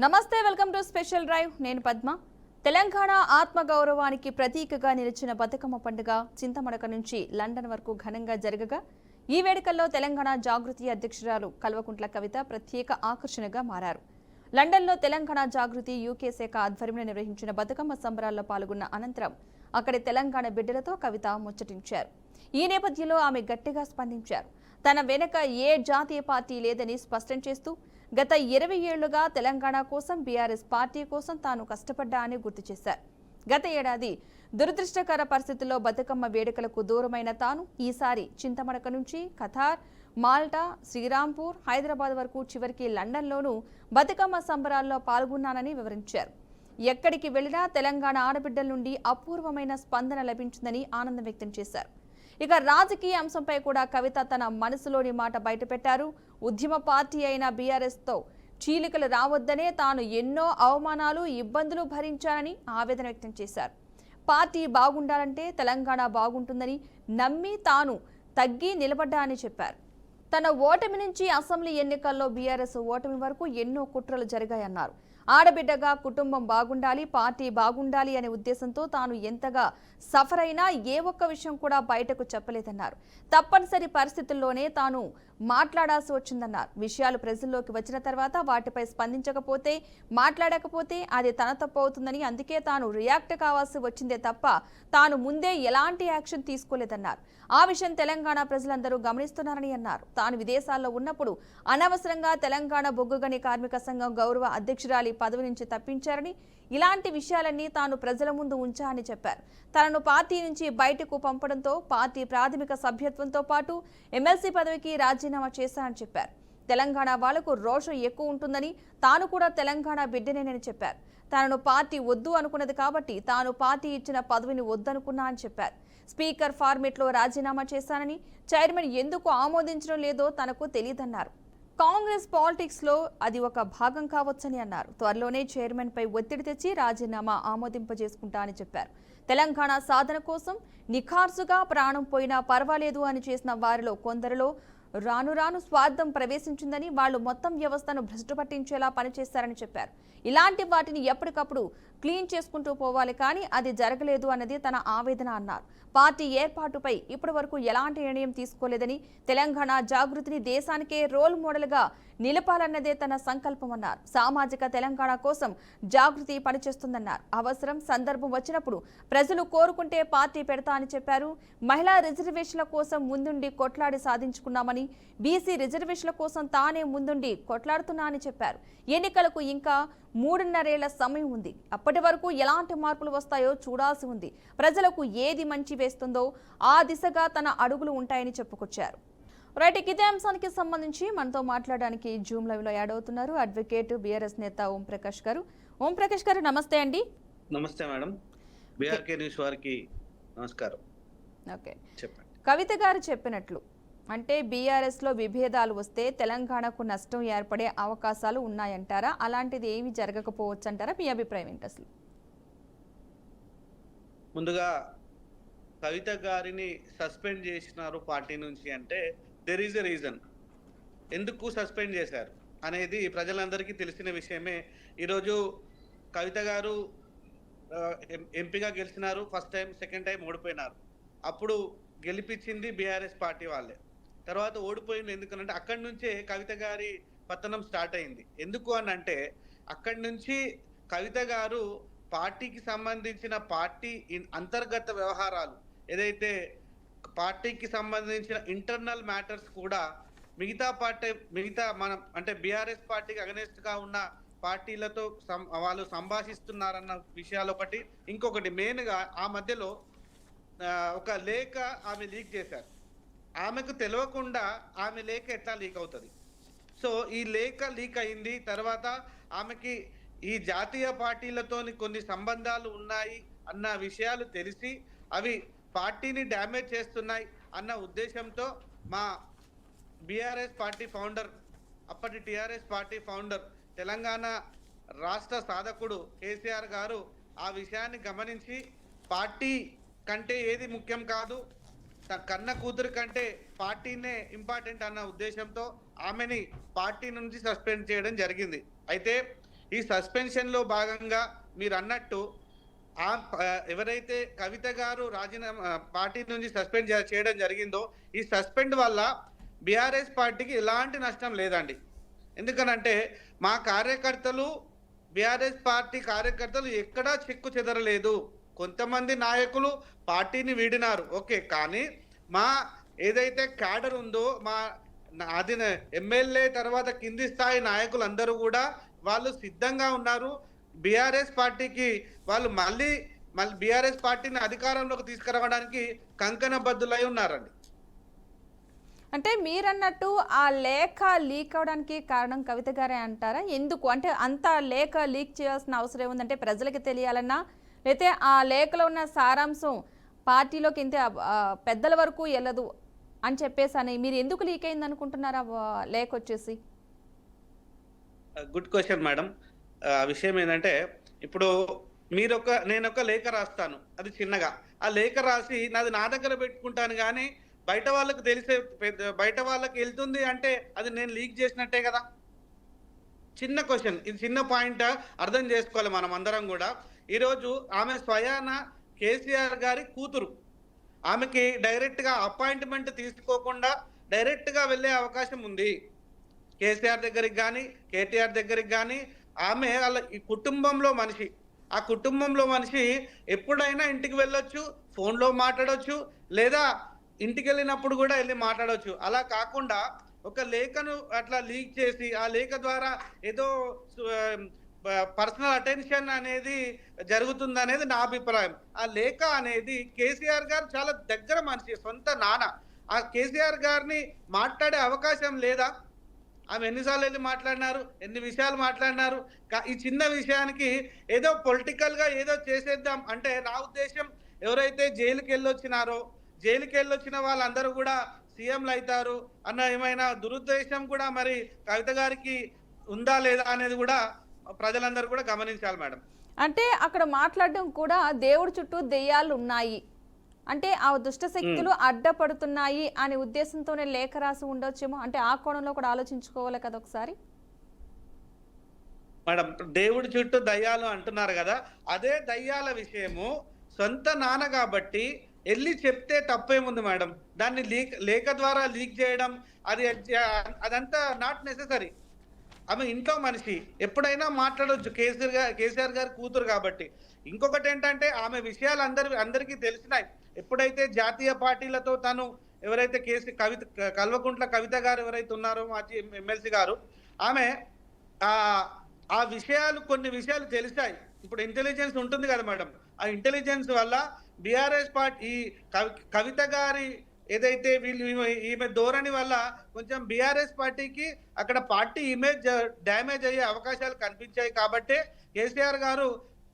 నమస్తే, welcome to special drive. నేను పద్మ. తెలంగాణ ఆత్మగౌరవానికి ప్రతీకగా నిలిచిన బతుకమ్మ పండుగ చింతమడక నుంచి లండన్ వరకు ఘనంగా జరగగా ఈ వేడుకల్లో తెలంగాణ జాగృతి అధ్యక్షురాలు కల్వకుంట్ల కవిత ప్రత్యేక ఆకర్షణగా మారారు. లండన్లో తెలంగాణ జాగృతి యూకే శాఖ ఆధ్వర్యంలో నిర్వహించిన బతుకమ్మ సంబరాల్లో పాల్గొన్న అనంతరం అక్కడి తెలంగాణ బిడ్డలతో కవిత ముచ్చటించారు. ఈ నేపథ్యంలో ఆమె గట్టిగా స్పందించారు. తన వెనక ఏ జాతీయ పార్టీ లేదని స్పష్టం చేస్తూ గత 20 ఏళ్లుగా తెలంగాణ కోసం బీఆర్ఎస్ పార్టీ కోసం తాను కష్టపడ్డా అని గుర్తు చేశారు. గత ఏడాది దురదృష్టకర పరిస్థితుల్లో బతుకమ్మ వేడుకలకు దూరమైన తాను ఈసారి చింతమడక నుంచి ఖతార్, మాల్టా, శ్రీరాంపూర్, హైదరాబాద్ వరకు చివరికి లండన్లోనూ బతుకమ్మ సంబరాల్లో పాల్గొన్నానని వివరించారు. ఎక్కడికి వెళ్లినా తెలంగాణ ఆడబిడ్డల నుండి అపూర్వమైన స్పందన లభించిందని ఆనందం వ్యక్తం చేశారు. ఇక రాజకీయ అంశంపై కూడా కవిత తన మనసులోని మాట బయటపెట్టారు. ఉద్యమ పార్టీ అయిన బీఆర్ఎస్తో చీలికలు రావద్దనే తాను ఎన్నో అవమానాలు, ఇబ్బందులు భరించానని ఆవేదన వ్యక్తం చేశారు. పార్టీ బాగుండాలంటే తెలంగాణ బాగుంటుందని నమ్మి తాను తగ్గి నిలబడ్డా అని చెప్పారు. తన ఓటమి నుంచి అసెంబ్లీ ఎన్నికల్లో బీఆర్ఎస్ ఓటమి వరకు ఎన్నో కుట్రలు జరిగాయన్నారు. ఆడబిడ్డగా కుటుంబం బాగుండాలి, పార్టీ బాగుండాలి అనే ఉద్దేశంతో తాను ఎంతగా సఫర్ అయినా ఏ ఒక్క విషయం కూడా బయటకు చెప్పలేదన్నారు. తప్పనిసరి పరిస్థితుల్లోనే తాను మాట్లాడాల్సి వచ్చిందన్నారు. విషయాలు ప్రజల్లోకి వచ్చిన తర్వాత వాటిపై స్పందించకపోతే, మాట్లాడకపోతే అది తన తప్పు అవుతుందని, అందుకే తాను రియాక్ట్ కావాల్సి వచ్చిందే తప్ప తాను ముందే ఎలాంటి యాక్షన్ తీసుకోలేదన్నారు. ఆ విషయం తెలంగాణ ప్రజలందరూ గమనిస్తున్నారని అన్నారు. తాను విదేశాల్లో ఉన్నప్పుడు అనవసరంగా తెలంగాణ బొగ్గుగని కార్మిక సంఘం గౌరవ అధ్యక్షురాలి పదవి నుంచి తప్పించారని, ఇలాంటి విషయాలన్నీ తాను ప్రజల ముందు ఉంచారని చెప్పారు. తనను పార్టీ నుంచి బయటకు పంపడంతో పార్టీ ప్రాథమిక సభ్యత్వంతో పాటు ఎమ్మెల్సీ పదవికి రాజీనామా చేశారని చెప్పారు. తెలంగాణ వాళ్లకు రోషం ఎక్కువ ఉంటుందని, తాను కూడా తెలంగాణ బిడ్డనేనని చెప్పారు. తనను పార్టీ వద్దు అనుకున్నది కాబట్టి తాను పార్టీ ఇచ్చిన పదవిని వద్దనుకున్నా అని చెప్పారు. స్పీకర్ ఫార్మేట్లో రాజీనామా చేశానని, చైర్మన్ ఎందుకు ఆమోదించడం లేదో తనకు తెలియదన్నారు. కాంగ్రెస్ పాలిటిక్స్ లో అది ఒక భాగం కావచ్చని అన్నారు. త్వరలోనే చైర్మన్ పై ఒత్తిడి తెచ్చి రాజీనామా ఆమోదింపజేసుకుంటా అని చెప్పారు. తెలంగాణ సాధన కోసం నిఖార్సుగా ప్రాణం పోయినా పర్వాలేదు అని చేసిన వారిలో కొందరిలో రాను రాను స్వార్థం ప్రవేశించిందని, వాళ్లు మొత్తం వ్యవస్థను భ్రష్టు పట్టించేలా పనిచేశారని చెప్పారు. ఇలాంటి వాటిని ఎప్పటికప్పుడు క్లీన్ చేసుకుంటూ పోవాలి, కానీ అది జరగలేదు అన్నది తన ఆవేదన అన్నారు. పార్టీ ఏర్పాటుపై ఇప్పటి వరకు ఎలాంటి నిర్ణయం తీసుకోలేదని, తెలంగాణ జాగృతిని దేశానికే రోల్ మోడల్గా నిలపాలన్నదే తన సంకల్పమన్నారు. సామాజిక తెలంగాణ కోసం జాగృతి పనిచేస్తుందన్నారు. అవసరం, సందర్భం వచ్చినప్పుడు ప్రజలు కోరుకుంటే పార్టీ పెడతా అని చెప్పారు. మహిళా రిజర్వేషన్ల కోసం ముందుండి కొట్లాడి సాధించుకున్నామని, బీసీ రిజర్వేషన్ల కోసం తానే ముందుండి కొట్లాడుతున్నా అని చెప్పారు. ఎన్నికలకు ఇంకా 3.5 ఏళ్ల సమయం ఉంది. అప్పటి వరకు ఎలాంటి మార్పులు వస్తాయో చూడాల్సి ఉంది. ప్రజలకు ఏది మంచి వేస్తుందో ఆ దిశగా తన అడుగులు ఉంటాయని చెప్పుకొచ్చారు. రైట్, ఇదే అంశానికి సంబంధించి మనతో మాట్లాడడానికి జూమ్ లైవ్ లో యాడ్ అవుతున్నారు అడ్వకేట్ బీఆర్ఎస్ నేత ఓం ప్రకాష్ గారు. ఓం ప్రకాష్ గారు, నమస్తే అండి. నమస్తే మేడం. బీఆర్కే న్యూస్ వారికి నమస్కారం. ఓకే, చెప్పండి. కవిత గారు చెప్పినట్లు అంటే బీఆర్ఎస్ లో విభేదాలు వస్తే తెలంగాణకు నష్టం ఏర్పడే అవకాశాలు ఉన్నాయంటారా? అలాంటిది ఏమి జరగకపోవచ్చు అంటారా? మీ అభిప్రాయం ఏంటి అసలు? ముందుగా కవిత గారిని సస్పెండ్ చేసినారు పార్టీ నుంచి అంటే దెర్ ఈజ్ ఎ రీజన్. ఎందుకు సస్పెండ్ చేశారు అనేది ప్రజలందరికీ తెలిసిన విషయమే. ఈరోజు కవిత గారు ఎంపీగా గెలిచినారు. ఫస్ట్ టైం, సెకండ్ టైం ఓడిపోయినారు. అప్పుడు గెలిపించింది బీఆర్ఎస్ పార్టీ వాళ్ళే. తర్వాత ఓడిపోయింది ఎందుకనంటే అక్కడి నుంచే కవిత గారి పతనం స్టార్ట్ అయింది. ఎందుకు అని అంటే అక్కడి నుంచి కవిత గారు పార్టీకి సంబంధించిన పార్టీ అంతర్గత వ్యవహారాలు ఏదైతే పార్టీకి సంబంధించిన ఇంటర్నల్ మ్యాటర్స్ కూడా మిగతా మనం అంటే బీఆర్ఎస్ పార్టీకి అగనెస్ట్ గా ఉన్న పార్టీలతో వాళ్ళు సంభాషిస్తున్నారన్న విషయాలు ఒకటి. ఇంకొకటి మెయిన్ గా ఆ మధ్యలో ఒక లేఖ ఆమె లీక్ చేశారు. ఆమెకు తెలియకుండా ఆమె లేఖ ఎట్లా లీక్ అవుతుంది? సో ఈ లేఖ లీక్ అయింది. తర్వాత ఆమెకి ఈ జాతీయ పార్టీలతోని కొన్ని సంబంధాలు ఉన్నాయి అన్న విషయాలు తెలిసి అవి పార్టీని డ్యామేజ్ చేస్తున్నాయి అన్న ఉద్దేశంతో మా బీఆర్ఎస్ పార్టీ ఫౌండర్, అప్పటి టీఆర్ఎస్ పార్టీ ఫౌండర్, తెలంగాణ రాష్ట్ర సాధకుడు కేసీఆర్ గారు ఆ విషయాన్ని గమనించి పార్టీ కంటే ఏది ముఖ్యం కాదు, కన్న కూతురు కంటే పార్టీనే ఇంపార్టెంట్ అన్న ఉద్దేశంతో ఆమెని పార్టీ నుంచి సస్పెండ్ చేయడం జరిగింది. అయితే ఈ సస్పెన్షన్‌లో భాగంగా మీరన్నట్టు ఎవరైతే కవిత గారు రాజీనామా పార్టీ నుంచి సస్పెండ్ చేయడం జరిగిందో, ఈ సస్పెండ్ వల్ల బీఆర్ఎస్ పార్టీకి ఎలాంటి నష్టం లేదండి. ఎందుకనంటే మా కార్యకర్తలు బీఆర్ఎస్ పార్టీ కార్యకర్తలు ఎక్కడా చెక్కు చెదరలేదు. కొంతమంది నాయకులు పార్టీని వీడినారు ఓకే. కానీ మా ఏదైతే క్యాడర్ ఉందో అది ఎమ్మెల్యే తర్వాత కింది స్థాయి నాయకులందరూ కూడా వాళ్ళు సిద్ధంగా ఉన్నారు. బీఆర్ఎస్ పార్టీకి వాళ్ళు మళ్ళీ బీఆర్ఎస్ పార్టీని అధికారంలోకి తీసుకురావడానికి కంకణబద్దులై ఉన్నారండి. అంటే మీరన్నట్టు ఆ లేఖ లీక్ అవడానికి కారణం కవిత గారే అంటారా? ఎందుకు అంటే అంత లేఖ లీక్ చేయాల్సిన అవసరం ఏముందంటే ప్రజలకి తెలియాలన్నా, లేతే ఆ లేఖలో ఉన్న సారాంశం పార్టీలోకి ఇంతే పెద్దల వరకు వెళ్ళదు అని చెప్పేసి అని మీరు ఎందుకు లీక్ అయింది అనుకుంటున్నారా లేఖ వచ్చేసి? Good question madam. విషయం ఏంటంటే ఇప్పుడు నేనొక లేఖ రాస్తాను, అది చిన్నగా. ఆ లేఖ రాసి నా దగ్గర పెట్టుకుంటాను, కానీ బయట వాళ్ళకి బయట వాళ్ళకి వెళ్తుంది అంటే అది నేను లీక్ చేసినట్టే కదా. చిన్న క్వశ్చన్, ఇది చిన్న పాయింట్, అర్థం చేసుకోవాలి మనం అందరం కూడా. ఈరోజు ఆమె స్వయాన కేసీఆర్ గారి కూతురు, ఆమెకి డైరెక్ట్గా అపాయింట్మెంట్ తీసుకోకుండా డైరెక్ట్గా వెళ్ళే అవకాశం ఉంది కేసీఆర్ దగ్గరికి కానీ కేటీఆర్ దగ్గరికి కానీ. ఆమె వాళ్ళ ఈ కుటుంబంలో మనిషి, ఆ కుటుంబంలో మనిషి ఎప్పుడైనా ఇంటికి వెళ్ళొచ్చు, ఫోన్లో మాట్లాడవచ్చు, లేదా ఇంటికి వెళ్ళినప్పుడు కూడా వెళ్ళి మాట్లాడవచ్చు. అలా కాకుండా ఒక లేఖను అట్లా లీక్ చేసి ఆ లేఖ ద్వారా ఏదో పర్సనల్ అటెన్షన్ అనేది జరుగుతుంది అనేది నా అభిప్రాయం. ఆ లేఖ అనేది కేసీఆర్ గారు చాలా దగ్గర మనిషి, సొంత నాన్న. ఆ కేసీఆర్ గారిని మాట్లాడే అవకాశం లేదా? ఆమె ఎన్నిసార్లు వెళ్ళి మాట్లాడినారు, ఎన్ని విషయాలు మాట్లాడినారు. ఈ చిన్న విషయానికి ఏదో పొలిటికల్గా ఏదో చేసేద్దాం అంటే, నా ఉద్దేశం ఎవరైతే జైలుకి వెళ్ళొచ్చిన వాళ్ళందరూ కూడా సీఎంలు అవుతారు అన్న ఏమైనా దురుద్దేశం కూడా మరి కవిత గారికి ఉందా లేదా అనేది కూడా ప్రజలందరూ కూడా గమనించాలి మేడం. అంటే అక్కడ మాట్లాడడం కూడా దేవుడి చుట్టూ దెయ్యాలు ఉన్నాయి అంటే ఆ దుష్ట శక్తులు అడ్డపడుతున్నాయి అనే ఉద్దేశంతోనే లేఖ రాసి ఉండొచ్చేమో. అంటే ఆ కోణంలో కూడా ఆలోచించుకోవాలి కదా ఒకసారి మేడం. దేవుడి చుట్టూ దయ్యాలు అంటున్నారు కదా, అదే దయ్యాల విషయము సొంత నాన్న కాబట్టి వెళ్ళి చెప్తే తప్పేముంది మేడం. దాన్ని లేఖ ద్వారా లీక్ చేయడం అదంతా నాట్ నెసెసరీ. ఆమె ఇంట్లో మనిషి, ఎప్పుడైనా మాట్లాడవచ్చు, కేసీఆర్ గారి కూతురు కాబట్టి. ఇంకొకటి ఏంటంటే ఆమె విషయాలు అందరికీ తెలిసినాయి. ఎప్పుడైతే జాతీయ పార్టీలతో తను ఎవరైతే కల్వకుంట్ల కవిత గారు ఎవరైతే ఉన్నారో మాజీ ఎమ్మెల్సీ గారు, ఆమె ఆ విషయాలు కొన్ని విషయాలు తెలిసాయి. ఇప్పుడు ఇంటెలిజెన్స్ ఉంటుంది కదా మేడం, ఆ ఇంటెలిజెన్స్ వల్ల బీఆర్ఎస్ పార్టీ కవిత గారి ఏదైతే ఈమె ధోరణి వల్ల కొంచెం బీఆర్ఎస్ పార్టీకి అక్కడ పార్టీ ఇమేజ్ డ్యామేజ్ అయ్యే అవకాశాలు కనిపించాయి. కాబట్టి కేసీఆర్ గారు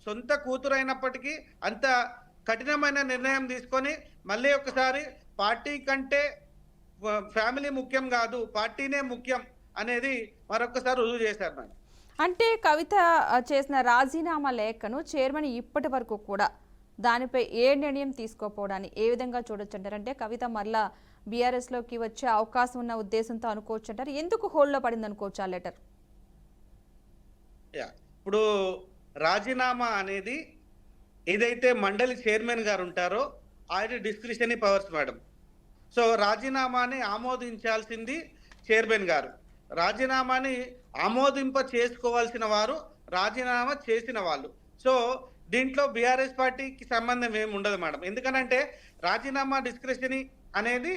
సొంత కూతురు అయినప్పటికీ అంత కఠినమైన నిర్ణయం తీసుకొని మళ్ళీ ఒకసారి పార్టీ కంటే ఫ్యామిలీ ముఖ్యం కాదు, పార్టీనే ముఖ్యం అనేది మరొకసారి రుజువు చేశారు మేడం. అంటే కవిత చేసిన రాజీనామా లేఖను చైర్మన్ ఇప్పటి వరకు కూడా దానిపై ఏ నిర్ణయం తీసుకోపోవడాన్ని ఏ విధంగా చూడొచ్చు అంటారు? అంటే కవిత మళ్ళా బీఆర్ఎస్లోకి వచ్చే అవకాశం ఉన్న ఉద్దేశంతో అనుకోవచ్చు అంటారు. ఎందుకు హోల్డ్లో పడింది అనుకోవచ్చు ఆ లెటర్? ఇప్పుడు రాజీనామా అనేది ఏదైతే మండలి చైర్మన్ గారు ఉంటారో ఆయన డిస్క్రిషనరీ పవర్స్ మేడం. సో రాజీనామాని ఆమోదించాల్సింది చైర్మన్ గారు. రాజీనామాని ఆమోదింప చేసుకోవాల్సిన వారు రాజీనామా చేసిన వాళ్ళు. సో దీంట్లో బీఆర్ఎస్ పార్టీకి సంబంధం ఏమి ఉండదు మేడం. ఎందుకనంటే రాజీనామా డిస్క్రిషనరీ అనేది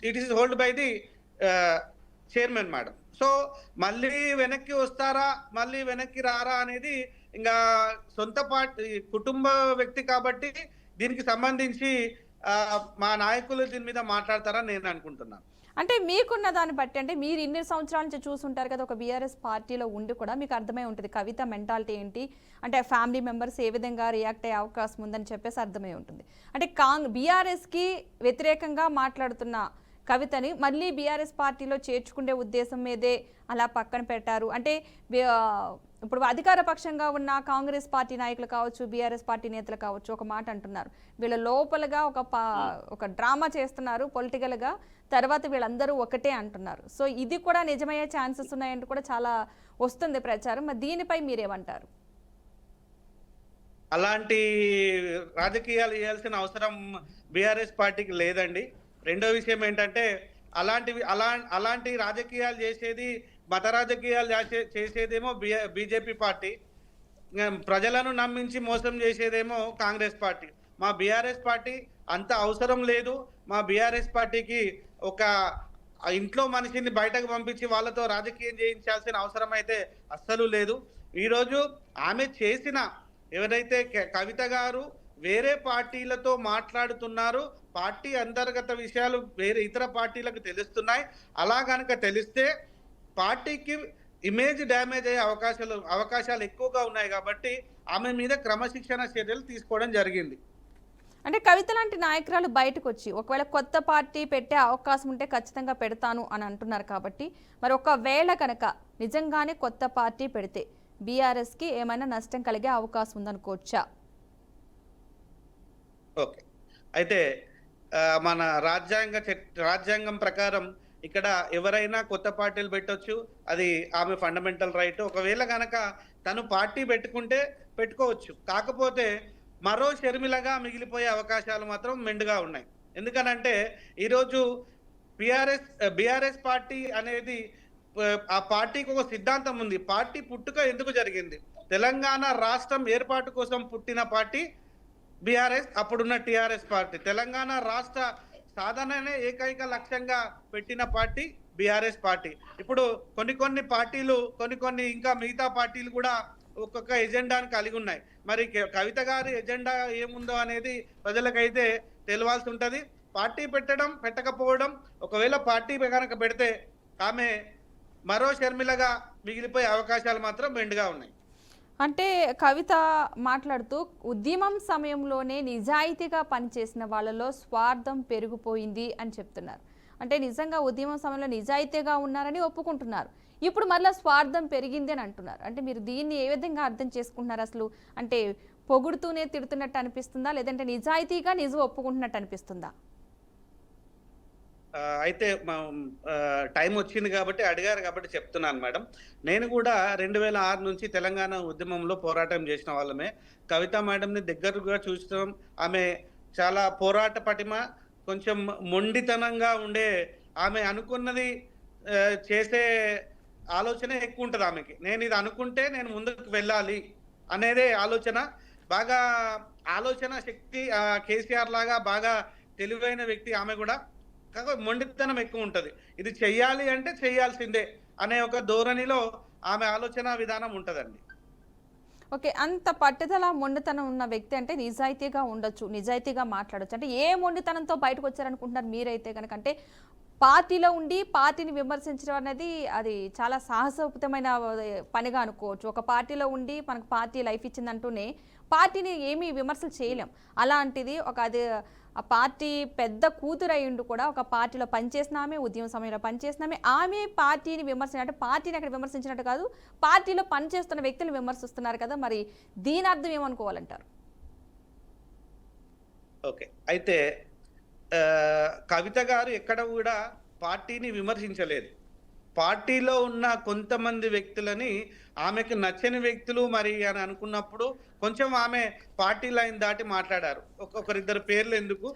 it is hold by the chairman madam. So మళ్ళీ వెనక్కి వస్తారా మళ్ళీ వెనక్కి రారా అనేది ఇంకా సొంత పార్టీ కుటుంబ వ్యక్తి కాబట్టి దీనికి సంబంధించి మా నాయకులు దీని మీద మాట్లాడతారని నేను అనుకుంటున్నాను. అంటే మీకున్న దాన్ని బట్టి, అంటే మీరు ఇన్ని సంవత్సరాల నుంచి చూసుంటారు కదా, ఒక బీఆర్ఎస్ పార్టీలో ఉండి కూడా మీకు అర్థమై ఉంటుంది కవిత మెంటాలిటీ ఏంటి, అంటే ఫ్యామిలీ మెంబర్స్ ఏ విధంగా రియాక్ట్ అయ్యే అవకాశం ఉందని చెప్పేసి అర్థమై ఉంటుంది. అంటే బీఆర్ఎస్కి వ్యతిరేకంగా మాట్లాడుతున్న కవితని మళ్ళీ బీఆర్ఎస్ పార్టీలో చేర్చుకునే ఉద్దేశం మీదే అలా పక్కన పెట్టారు అంటే ఇప్పుడు అధికార పక్షంగా ఉన్న కాంగ్రెస్ పార్టీ నాయకులు కావచ్చు, బీఆర్ఎస్ పార్టీ నేతలు కావచ్చు ఒక మాట అంటున్నారు, వీళ్ళ లోపలగా ఒక డ్రామా చేస్తున్నారు పొలిటికల్గా, తర్వాత వీళ్ళందరూ ఒకటే అంటున్నారు. సో ఇది కూడా నిజమయ్యే ఛాన్సెస్ ఉన్నాయంటూ కూడా చాలా వస్తుంది ప్రచారం. మరి దీనిపై మీరేమంటారు? అలాంటి రాజకీయాలు చేయాల్సిన అవసరం బీఆర్ఎస్ పార్టీకి లేదండి. రెండో విషయం ఏంటంటే అలాంటి రాజకీయాలు చేసేది, మత రాజకీయాలు చేసేదేమో బీజేపీ పార్టీ, ప్రజలను నమ్మించి మోసం చేసేదేమో కాంగ్రెస్ పార్టీ. మా బీఆర్ఎస్ పార్టీ అంత అవసరం లేదు. మా బీఆర్ఎస్ పార్టీకి ఒక ఇంట్లో మనిషిని బయటకు పంపించి వాళ్ళతో రాజకీయం చేయించాల్సిన అవసరం అయితే అస్సలు లేదు. ఈరోజు ఆమె చేసిన ఎవరైతే కవిత గారు వేరే పార్టీలతో మాట్లాడుతున్నారు, పార్టీ అంతర్గత విషయాలు వేరే ఇతర పార్టీలకు తెలుస్తున్నాయి. అలా కనుక తెలిస్తే పార్టీకి ఇమేజ్ డ్యామేజ్ అయ్యే అవకాశాలు ఎక్కువగా ఉన్నాయి. కాబట్టి ఆమె మీద క్రమశిక్షణ చర్యలు తీసుకోవడం జరిగింది. అంటే కవిత లాంటి నాయకురాలు బయటకు వచ్చి ఒకవేళ కొత్త పార్టీ పెట్టే అవకాశం ఉంటే ఖచ్చితంగా పెడతాను అని అంటున్నారు. కాబట్టి మరి ఒకవేళ కనుక నిజంగానే కొత్త పార్టీ పెడితే బీఆర్ఎస్కి ఏమైనా నష్టం కలిగే అవకాశం ఉందనుకోవచ్చా? ఓకే, అయితే మన రాజ్యాంగం ప్రకారం ఇక్కడ ఎవరైనా కొత్త పార్టీలు పెట్టొచ్చు, అది ఆమె ఫండమెంటల్ రైట్. ఒకవేళ కనుక తను పార్టీ పెట్టుకుంటే పెట్టుకోవచ్చు, కాకపోతే మరో షర్మిలగా మిగిలిపోయే అవకాశాలు మాత్రం మెండుగా ఉన్నాయి. ఎందుకనంటే ఈరోజు బీఆర్ఎస్ పార్టీ అనేది ఆ పార్టీకి ఒక సిద్ధాంతం ఉంది. పార్టీ పుట్టుక ఎందుకు జరిగింది? తెలంగాణ రాష్ట్రం ఏర్పాటు కోసం పుట్టిన పార్టీ బీఆర్ఎస్, అప్పుడున్న టీఆర్ఎస్ పార్టీ. తెలంగాణ రాష్ట్ర సాధననే ఏకైక లక్ష్యంగా పెట్టిన పార్టీ బీఆర్ఎస్ పార్టీ. ఇప్పుడు కొన్ని పార్టీలు కొన్ని ఇంకా మిగతా పార్టీలు కూడా ఒక్కొక్క ఎజెండాను కలిగి ఉన్నాయి. మరి కవిత గారి ఎజెండా ఏముందో అనేది ప్రజలకైతే తెలియాల్సి ఉంటుంది. పార్టీ పెట్టడం పెట్టకపోవడం, ఒకవేళ పార్టీ కనుక పెడితే ఆమె మరో షర్మిలగా మిగిలిపోయే అవకాశాలు మాత్రం మెండుగా ఉన్నాయి. అంటే కవిత మాట్లాడుతూ ఉద్యమం సమయంలోనే నిజాయితీగా పనిచేసిన వాళ్ళలో స్వార్థం పెరిగిపోయింది అని చెప్తున్నారు. అంటే నిజంగా ఉద్యమం సమయంలో నిజాయితీగా ఉన్నారని ఒప్పుకుంటున్నారు, ఇప్పుడు మళ్ళీ స్వార్థం పెరిగింది అని అంటున్నారు. అంటే మీరు దీన్ని ఏ విధంగా అర్థం చేసుకుంటున్నారు అసలు? అంటే పొగుడుతూనే తిడుతున్నట్టు అనిపిస్తుందా, లేదంటే నిజాయితీగా నిజం ఒప్పుకుంటున్నట్టు అనిపిస్తుందా? అయితే టైం వచ్చింది కాబట్టి అడిగారు కాబట్టి చెప్తున్నాను మేడం. నేను కూడా 2006 నుంచి తెలంగాణ ఉద్యమంలో పోరాటం చేసిన వాళ్ళమే. కవిత మేడంని దగ్గరగా చూస్తాం. ఆమె చాలా పోరాట పటిమ, కొంచెం మొండితనంగా ఉండే, ఆమె అనుకున్నది చేసే ఆలోచన ఎక్కువ ఉంటుంది ఆమెకి. నేను ఇది అనుకుంటే నేను ముందుకు వెళ్ళాలి అనేదే ఆలోచన. బాగా ఆలోచన శక్తి కేసీఆర్ లాగా బాగా తెలివైన వ్యక్తి ఆమె కూడా. కాకపోతే మొండితనం ఎక్కువ ఉంటుంది. ఇది చెయ్యాలి అంటే చెయ్యాల్సిందే అనే ఒక ధోరణిలో ఆమె ఆలోచన విధానం ఉంటుందండి. ఓకే, అంత పట్టుదల మొండితనం ఉన్న వ్యక్తి అంటే నిజాయితీగా ఉండొచ్చు, నిజాయితీగా మాట్లాడొచ్చు. అంటే ఏ మొండితనంతో బయటకు వచ్చారనుకుంటున్నారు మీరైతే కనుక? అంటే పార్టీలో ఉండి పార్టీని విమర్శించడం అనేది అది చాలా సాహసోపేతమైన పనిగా అనుకోవచ్చు. ఒక పార్టీలో ఉండి మనకు పార్టీ లైఫ్ ఇచ్చిందంటూనే పార్టీని ఏమీ విమర్శలు చేయలేం. అలాంటిది అది ఆ పార్టీ పెద్ద కూతురు అయ్యిండు కూడా ఒక పార్టీలో పనిచేసినామే, ఉద్యమ సమయంలో పనిచేసినామే, ఆమె పార్టీని అంటే పార్టీని అక్కడ విమర్శించినట్టు కాదు, పార్టీలో పనిచేస్తున్న వ్యక్తులు విమర్శిస్తున్నారు కదా, మరి దీని అర్థం ఏమనుకోవాలంటారు? ఓకే, అయితే కవిత గారు ఎక్కడ కూడా పార్టీని విమర్శించలేదు. పార్టీలో ఉన్న కొంతమంది వ్యక్తులని ఆమెకు నచ్చని వ్యక్తులు మరి అని అనుకున్నప్పుడు కొంచెం ఆమె పార్టీ లైన్ దాటి మాట్లాడారు. ఒకరిద్దరు పేర్లు ఎందుకు,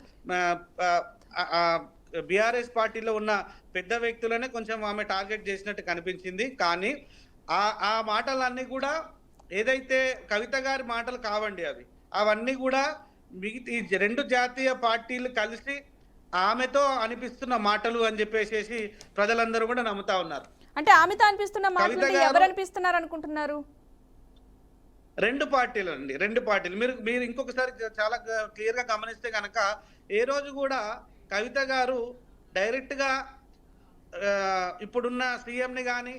బీఆర్ఎస్ పార్టీలో ఉన్న పెద్ద వ్యక్తులనే కొంచెం ఆమె టార్గెట్ చేసినట్టు కనిపించింది. కానీ ఆ మాటలన్నీ కూడా ఏదైతే కవిత గారి మాటలు కావండి, అవన్నీ కూడా ఈ రెండు జాతీయ పార్టీలు కలిసి ఆమెతో అనిపిస్తున్న మాటలు అని చెప్పేసి ప్రజలందరూ కూడా నమ్ముతా ఉన్నారు. అంటే ఆమెతో అనిపిస్తున్న మాటలు ఎవరు అనిపిస్తున్నారు అనుకుంటున్నారు? రెండు పార్టీలు అండి, రెండు పార్టీలు. మీరు ఇంకొకసారి చాలా క్లియర్ గా గమనిస్తే కనుక ఏ రోజు కూడా కవిత గారు డైరెక్ట్ గా ఇప్పుడున్న సీఎంని కానీ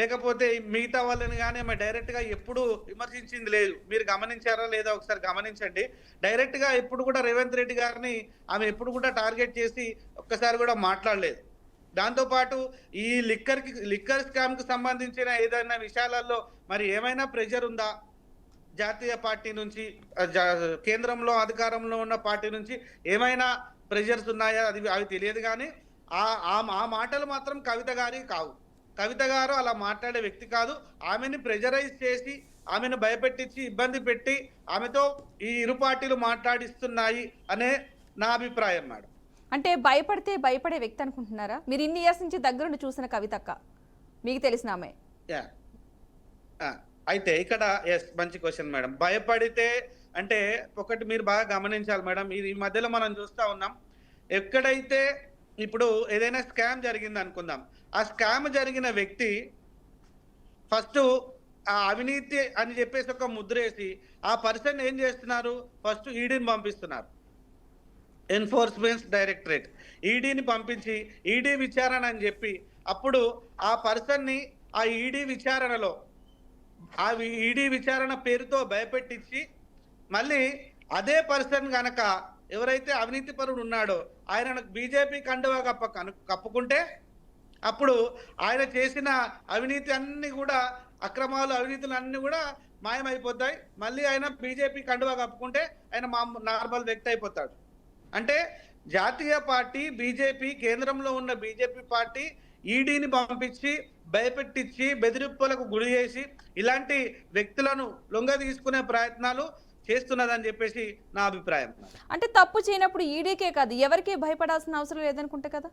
లేకపోతే మిగతా వాళ్ళని కానీ ఆమె డైరెక్ట్గా ఎప్పుడు విమర్శించింది లేదు. మీరు గమనించారా లేదా ఒకసారి గమనించండి. డైరెక్ట్గా ఎప్పుడు కూడా రేవంత్ రెడ్డి గారిని ఆమె ఎప్పుడు కూడా టార్గెట్ చేసి ఒక్కసారి కూడా మాట్లాడలేదు. దాంతోపాటు ఈ లిక్కర్ స్కామ్కి సంబంధించిన ఏదైనా విషయాలలో మరి ఏమైనా ప్రెషర్ ఉందా జాతీయ పార్టీ నుంచి, కేంద్రంలో అధికారంలో ఉన్న పార్టీ నుంచి ఏమైనా ప్రెషర్స్ ఉన్నాయా అవి తెలియదు. కానీ ఆ మాటలు మాత్రం కవిత గారి కావు. కవిత గారు అలా మాట్లాడే వ్యక్తి కాదు. ఆమెని ప్రెజరైజ్ చేసి, ఆమెను భయపెట్టించి, ఇబ్బంది పెట్టి ఆమెతో ఈ ఇరు పార్టీలు మాట్లాడిస్తున్నాయి అనే నా అభిప్రాయం మేడం. అంటే భయపడితే భయపడే వ్యక్తి అనుకుంటున్నారా మీరు? ఇన్ని ఇయర్స్ నుంచి దగ్గరుండి చూసిన కవితక్క, మీకు తెలిసిన ఆమె. అయితే ఇక్కడ మంచి క్వశ్చన్ మేడం. భయపడితే అంటే ఒకటి మీరు బాగా గమనించాలి మేడం. ఈ మధ్యలో మనం చూస్తూ ఉన్నాం, ఎక్కడైతే ఇప్పుడు ఏదైనా స్కామ్ జరిగింది అనుకుందాం, ఆ స్కామ్ జరిగిన వ్యక్తి ఫస్ట్ ఆ అవినీతి అని చెప్పేసి ఒక ముద్రేసి ఆ పర్సన్ ఏం చేస్తున్నారు, ఫస్ట్ ఈడీని పంపిస్తున్నారు, ఎన్ఫోర్స్మెంట్ డైరెక్టరేట్ ఈడీని పంపించి ఈడీ విచారణ అని చెప్పి అప్పుడు ఆ పర్సన్ని ఆ ఈడీ విచారణలో ఆ ఈడీ విచారణ పేరుతో భయపెట్టించి మళ్ళీ అదే పర్సన్ గనక ఎవరైతే అవినీతి పరుడు ఉన్నాడో ఆయన బీజేపీ కండువా కప్పుకుంటే అప్పుడు ఆయన చేసిన అవినీతి అన్ని కూడా, అక్రమాలు అవినీతులు అన్ని కూడా మాయమైపోతాయి. మళ్ళీ ఆయన బీజేపీ కండువా కప్పుకుంటే ఆయన నార్మల్ వ్యక్తి అయిపోతాడు. అంటే జాతీయ పార్టీ బీజేపీ, కేంద్రంలో ఉన్న బీజేపీ పార్టీ ఈడీని పంపించి భయపెట్టించి బెదిరింపులకు గురి చేసి ఇలాంటి వ్యక్తులను లొంగ తీసుకునే ప్రయత్నాలు చేస్తున్నదని చెప్పేసి నా అభిప్రాయం. అంటే తప్పు చేయనప్పుడు ఈడీకే కాదు ఎవరికి భయపడాల్సిన అవసరం లేదనుకుంటే కదా?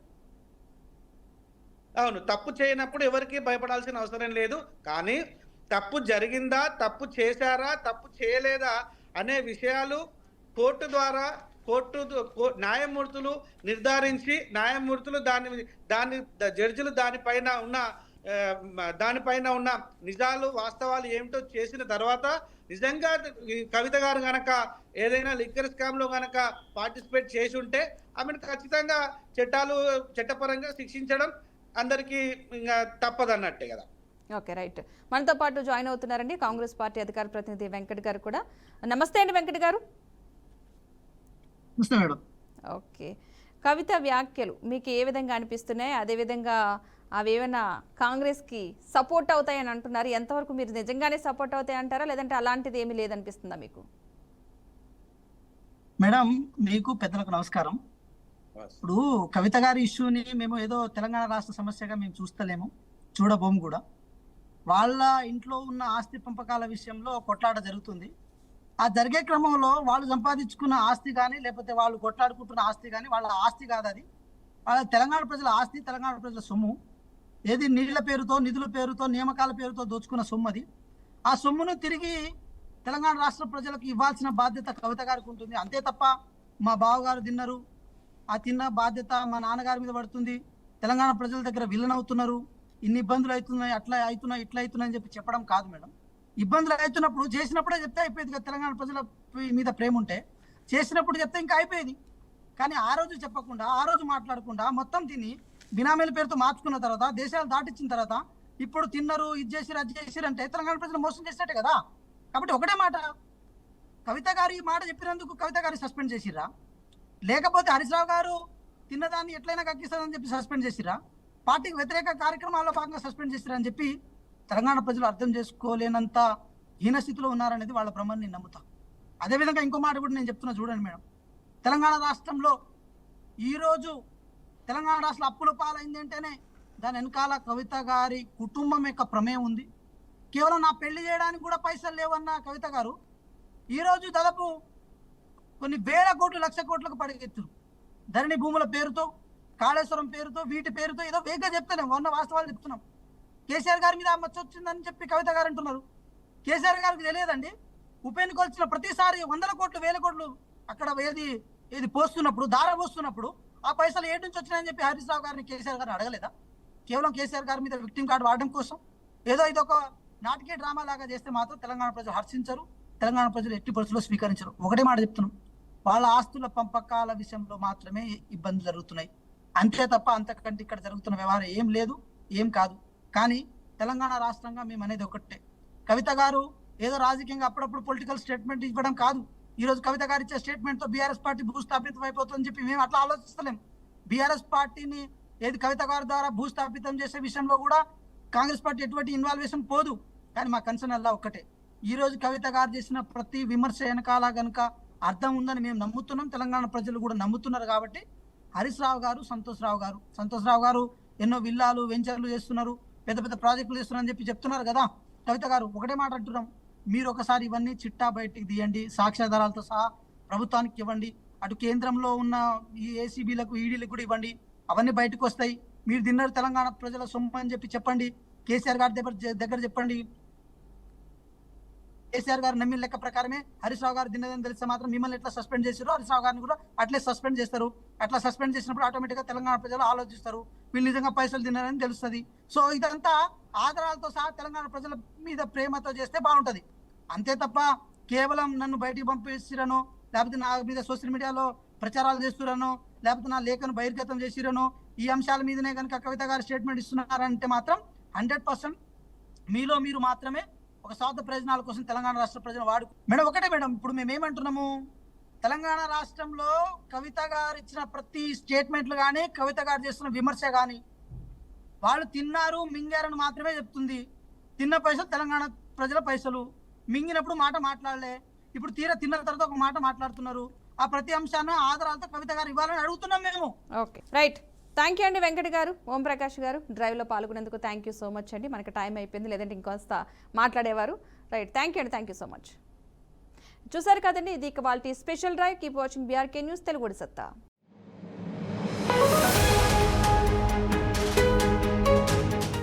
అవును, తప్పు చేయనప్పుడు ఎవరికి భయపడాల్సిన అవసరం లేదు. కానీ తప్పు జరిగిందా, తప్పు చేశారా, తప్పు చేయలేదా అనే విషయాలు కోర్టు ద్వారా న్యాయమూర్తులు నిర్ధారించి, న్యాయమూర్తులు దాన్ని జడ్జిలు దానిపైన ఉన్న నిజాలు వాస్తవాలు ఏమిటో చేసిన తర్వాత నిజంగా కవిత గారు గనక ఏదైనా లిక్కర్ స్కామ్ లో గనక పార్టిసిపేట్ చేసి ఉంటే ఆమెను ఖచ్చితంగా చట్టపరంగా శిక్షించడం అందరికీ ఇంకా తప్పదన్నట్టే కదా. Okay, right. మనతో పాటు జాయిన్ అవుతున్నారండి కాంగ్రెస్ పార్టీ అధికార ప్రతినిధి వెంకట్ గారు కూడా. నమస్తే అండి వెంకట్ గారు. ఓకే, కవిత వ్యాఖ్యలు మీకు ఏ విధంగా అనిపిస్తున్నాయి? అదేవిధంగా అవేమైనా కాంగ్రెస్కి సపోర్ట్ అవుతాయని అంటున్నారు. ఎంతవరకు మీరు నిజంగానే సపోర్ట్ అవుతాయి అంటారా, లేదంటే అలాంటిది ఏమీ లేదనిపిస్తుందా మీకు? మేడం, మీకు పెద్దలకు నమస్కారం. ఇప్పుడు కవిత గారి ఇష్యూని మేము ఏదో తెలంగాణ రాష్ట్ర సమస్యగా మేము చూడబోము కూడా. వాళ్ళ ఇంట్లో ఉన్న ఆస్తి పంపకాల విషయంలో కొట్లాట జరుగుతుంది. ఆ జరిగే క్రమంలో వాళ్ళు సంపాదించుకున్న ఆస్తి కానీ, లేకపోతే వాళ్ళు కొట్లాడుకుంటున్న ఆస్తి కానీ వాళ్ళ ఆస్తి కాదు. అది వాళ్ళ తెలంగాణ ప్రజల ఆస్తి, తెలంగాణ ప్రజల సొమ్ము. ఏది నీళ్ల పేరుతో, నిధుల పేరుతో, నియామకాల పేరుతో దోచుకున్న సొమ్ము అది. ఆ సొమ్మును తిరిగి తెలంగాణ రాష్ట్ర ప్రజలకు ఇవ్వాల్సిన బాధ్యత కవిత గారికి ఉంటుంది. అంతే తప్ప మా బావగారు తిన్నారు, ఆ తిన్న బాధ్యత మా నాన్నగారి మీద పడుతుంది, తెలంగాణ ప్రజల దగ్గర విలన్ అవుతున్నారు, ఇన్ని ఇబ్బందులు అవుతున్నాయి, అట్లా అవుతున్నాయి, ఇట్లా అవుతున్నాయి అని చెప్పి చెప్పడం కాదు మేడం. ఇబ్బందులు అవుతున్నప్పుడు చేసినప్పుడే చెప్తే అయిపోయేది కదా. తెలంగాణ ప్రజల మీద ప్రేమ ఉంటే చేసినప్పుడు చెప్తే ఇంకా అయిపోయేది. కానీ ఆ రోజు చెప్పకుండా, ఆ రోజు మాట్లాడకుండా మొత్తం తిని బినామీల పేరుతో మార్చుకున్న తర్వాత, దేశాలు దాటించిన తర్వాత ఇప్పుడు తిన్నారు, ఇది చేసిరు, అది చేసిరు అంటే తెలంగాణ ప్రజలు మోసం చేసినట్టే కదా. కాబట్టి ఒకటే మాట, కవిత గారు ఈ మాట చెప్పినందుకు కవిత గారు సస్పెండ్ చేసిరా, లేకపోతే హరీష్ రావు గారు తిన్నదాన్ని ఎట్లయినా కక్కిస్తారని చెప్పి సస్పెండ్ చేసిరా, పార్టీకి వ్యతిరేక కార్యక్రమాల్లో భాగంగా సస్పెండ్ చేసిరా అని చెప్పి తెలంగాణ ప్రజలు అర్థం చేసుకోలేనంత హీనస్థితిలో ఉన్నారనేది వాళ్ళ భ్రమని నేను నమ్ముతా. అదేవిధంగా ఇంకో మాట కూడా నేను చెప్తున్నా చూడండి మేడం. తెలంగాణ రాష్ట్రంలో ఈరోజు తెలంగాణ రాష్ట్రం అప్పుల పాలైంది అంటేనే దాని వెనకాల కవిత గారి కుటుంబం యొక్క ప్రమేయం ఉంది. కేవలం నా పెళ్లి చేయడానికి కూడా పైసలు లేవన్న కవిత గారు ఈరోజు దాదాపు కొన్ని వేల కోట్లు, లక్ష కోట్లకు పడిగెత్తురు. ధరణి భూముల పేరుతో, కాళేశ్వరం పేరుతో, వీటి పేరుతో ఏదో వేగంగా చెప్తున్నాం, ఉన్న వాస్తవాలు చెప్తున్నాం. కేసీఆర్ గారి మీద మచ్చ వచ్చిందని చెప్పి కవిత గారు అంటున్నారు. కేసీఆర్ గారికి తెలియదండి, ఉప ఎన్నికలు వచ్చిన ప్రతిసారి వందల కోట్లు, వేల కోట్లు అక్కడ ఏది పోస్తున్నప్పుడు, దార పోస్తున్నప్పుడు ఆ పైసలు ఏడు నుంచి వచ్చినాయని చెప్పి హరీష్ రావు గారిని కేసీఆర్ గారిని అడగలేదా? కేవలం కేసీఆర్ గారి మీద విక్టిమ్ కార్డు వాడడం కోసం ఏదో ఇదొక నాటకీయ డ్రామా లాగా చేస్తే మాత్రం తెలంగాణ ప్రజలు హర్షించరు, తెలంగాణ ప్రజలు ఎట్టి పరిస్థితుల్లో స్వీకరించరు. ఒకటే మాట చెప్తున్నాం, వాళ్ళ ఆస్తుల పంపకాల విషయంలో మాత్రమే ఇబ్బందులు జరుగుతున్నాయి, అంతే తప్ప అంతకంటే ఇక్కడ జరుగుతున్న వ్యవహారం ఏం లేదు, ఏం కాదు. కానీ తెలంగాణ రాష్ట్రంగా మేము అనేది ఒకటే. కవిత గారు ఏదో రాజకీయంగా అప్పుడప్పుడు పొలిటికల్ స్టేట్మెంట్ ఇవ్వడం కాదు. ఈ రోజు కవిత గారు ఇచ్చే స్టేట్మెంట్ తో బీఆర్ఎస్ పార్టీ భూస్థాపితం అయిపోతుందని చెప్పి మేము అట్లా ఆలోచిస్తలేం. బీఆర్ఎస్ పార్టీని ఏది కవిత గారి ద్వారా భూస్థాపితం చేసే విషయంలో కూడా కాంగ్రెస్ పార్టీ ఎటువంటి ఇన్వాల్వేషన్ పోదు. కానీ మా కన్సర్న్ అలా ఒక్కటే, ఈ రోజు కవిత గారు చేసిన ప్రతి విమర్శ వెనకాల గనుక అర్థం ఉందని మేము నమ్ముతున్నాం, తెలంగాణ ప్రజలు కూడా నమ్ముతున్నారు. కాబట్టి హరీష్ రావు గారు, సంతోష్ రావు గారు ఎన్నో విల్లాలు వెంచర్లు చేస్తున్నారు, పెద్ద పెద్ద ప్రాజెక్టులు చేస్తున్నారు అని చెప్పి చెప్తున్నారు కదా. కవిత గారు ఒకటే మాట అంటున్నాం, మీరు ఒకసారి ఇవన్నీ చిట్టా బయటికి తీయండి, సాక్ష్యాధారాలతో సహా ప్రభుత్వానికి ఇవ్వండి, అటు కేంద్రంలో ఉన్న ఈ ఏసీబీలకు ఈడీలకు కూడా ఇవ్వండి, అవన్నీ బయటకు వస్తాయి. మీరు తిన్నారు తెలంగాణ ప్రజల సొమ్ము అని చెప్పి చెప్పండి, కేసీఆర్ గారి దగ్గర చెప్పండి. కేసీఆర్ గారు నమ్మిన లెక్క ప్రకారమే హరీష్ రావు గారు తిన్నదని తెలిస్తే మాత్రం మిమ్మల్ని ఎట్లా సస్పెండ్ చేశారో హరీష్ రావు గారిని కూడా అట్లే సస్పెండ్ చేస్తారు. అట్లా సస్పెండ్ చేసినప్పుడు ఆటోమేటిక్గా తెలంగాణ ప్రజలు ఆలోచిస్తారు, వీళ్ళు నిజంగా పైసలు తిన్నారని తెలుస్తుంది. సో ఇదంతా ఆధారాలతో సహా తెలంగాణ ప్రజల మీద ప్రేమతో చేస్తే బాగుంటది. అంతే తప్ప కేవలం నన్ను బయటికి పంపిస్తురనో, లేకపోతే నా మీద సోషల్ మీడియాలో ప్రచారాలు చేస్తురనో, లేకపోతే నా లేఖను బహిర్గతం చేసిరనో, ఈ అంశాల మీదనే కనుక కవిత గారు స్టేట్మెంట్ ఇస్తున్నారంటే మాత్రం 100% మీలో మీరు మాత్రమే ఒక స్వార్థ ప్రయోజనాల కోసం తెలంగాణ రాష్ట్ర ప్రజలు మేడం ఒకటే మేడం, ఇప్పుడు మేమేమంటున్నాము, తెలంగాణ రాష్ట్రంలో కవిత గారు ఇచ్చిన ప్రతి స్టేట్మెంట్లు కానీ, కవిత గారు చేస్తున్న విమర్శ కానీ వాళ్ళు తిన్నారు మింగారని మాత్రమే చెప్తుంది. తిన్న పైసలు తెలంగాణ ప్రజల పైసలు, మింగినప్పుడు మాట మాట్లాడలే, ఇప్పుడు తీరా తిన్న తర్వాత ఒక మాట మాట్లాడుతున్నారు. ఆ ప్రతి అంశాన్ని ఆధారాలతో కవిత గారు ఇవ్వాలని అడుగుతున్నాం మేము. Okay, right. థ్యాంక్ యూ అండి వెంకట్ గారు, ఓంప్రకాష్ గారు, డ్రైవ్లో పాల్గొనేందుకు థ్యాంక్ యూ సో మచ్ అండి. మనకి టైం అయిపోయింది, లేదంటే ఇంకొంత మాట్లాడేవారు. రైట్, థ్యాంక్ యూ అండి, థ్యాంక్ యూ సో మచ్. చూసారు కదండి, ఇది ఇక వాళ్ళ special drive. Keep watching BRK news Telugu సత్తా.